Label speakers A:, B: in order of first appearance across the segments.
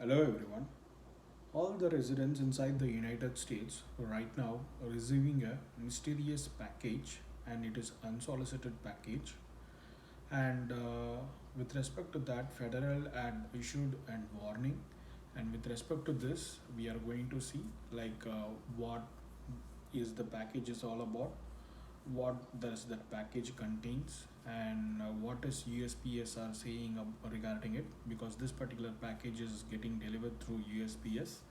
A: Hello everyone. All the residents inside the United States right now are receiving a mysterious package, and it is unsolicited package. And with respect to that, federal had issued an warning. And with respect to this, we are going to see what is the package is all about, what does that package contains, and what is USPS are saying regarding it, because this particular package is getting delivered through USPS,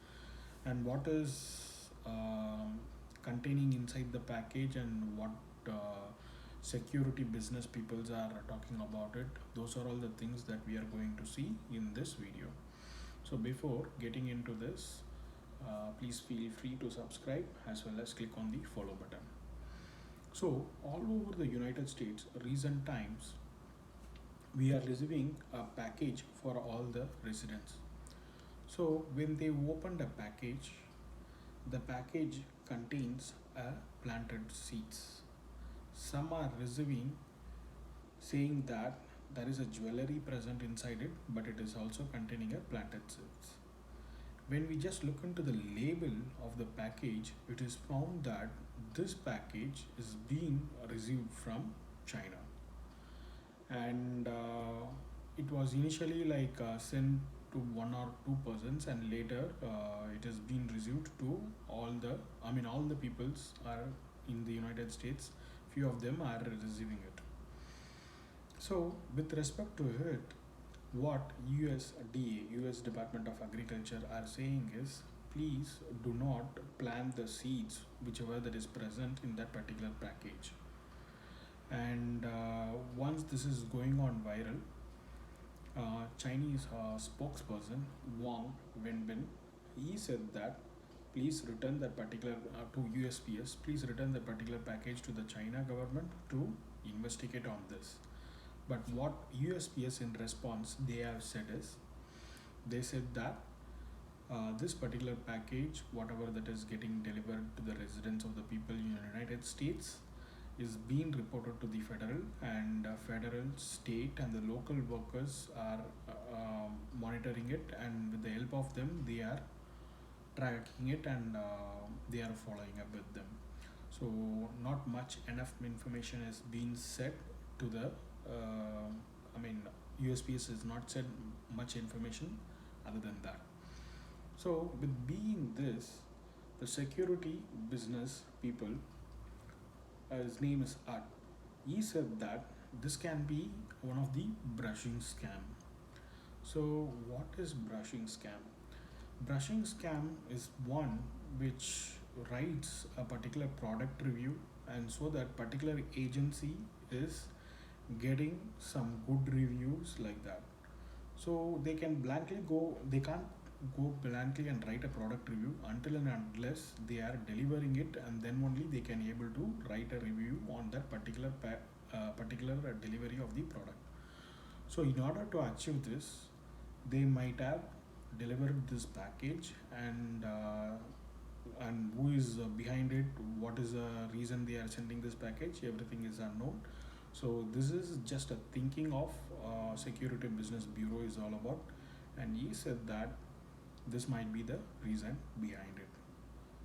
A: and what is containing inside the package, and what security business peoples are talking about it. Those are all the things that we are going to see in this video. So before getting into this, please feel free to subscribe as well as click on the follow button. So, all over the United States, recent times, we are receiving a package for all the residents. So, when they opened a package, the package contains a planted seeds. Some are receiving saying that there is a jewelry present inside it, but it is also containing a planted seeds. When we just look into the label of the package, it is found that this package is being received from China, and it was initially sent to one or two persons, and later it has been received to all the peoples are in the United States. Few of them are receiving it. So with respect to it, what USDA, US Department of Agriculture, are saying is, please do not plant the seeds whichever that is present in that particular package. And once this is going on viral, Chinese spokesperson Wang Wenbin, he said that please return that particular to USPS. Please return that particular package to the China government to investigate on this. But what USPS in response they have said is, they said that this particular package, whatever that is getting delivered to the residents of the people in the United States, is being reported to the federal, and federal, state, and the local workers are monitoring it, and with the help of them, they are tracking it, and they are following up with them. So, not much enough information is being said to the. USPS has not said much information other than that. So, with being this, the security business people, his name is Art. He said that this can be one of the brushing scam. So, what is brushing scam? Brushing scam is one which writes a particular product review, and so that particular agency is getting some good reviews like that. So they can't go blankly and write a product review until and unless they are delivering it, and then only they can able to write a review on that particular delivery of the product. So in order to achieve this, they might have delivered this package, and who is behind it, what is the reason they are sending this package, everything is unknown. So this is just a thinking of security business bureau is all about, and he said that this might be the reason behind it.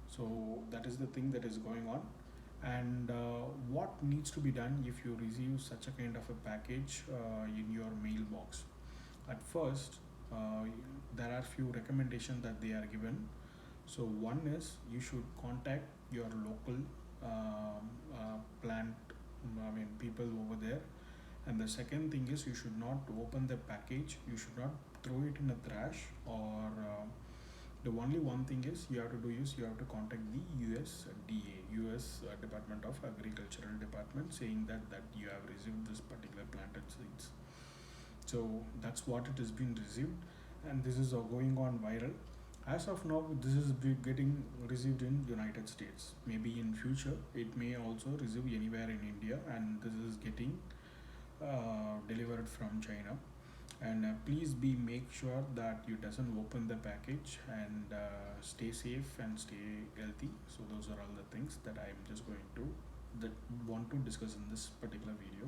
A: So that is the thing that is going on. And what needs to be done if you receive such a kind of a package in your mailbox? At first, there are few recommendations that they are given. So one is you should contact your local plant, people over there. And the second thing is, you should not open the package. You should not throw it in a trash, or the only one thing is you have to do is you have to contact the USDA, US Department of Agricultural Department, saying that you have received this particular planted seeds. So that's what it has been received, and this is going on viral. As of now, this is getting received in United States. Maybe in future, it may also receive anywhere in India, and this is getting delivered from China. And please be make sure that you doesn't open the package, and stay safe and stay healthy. So those are all the things that I am just going to that want to discuss in this particular video.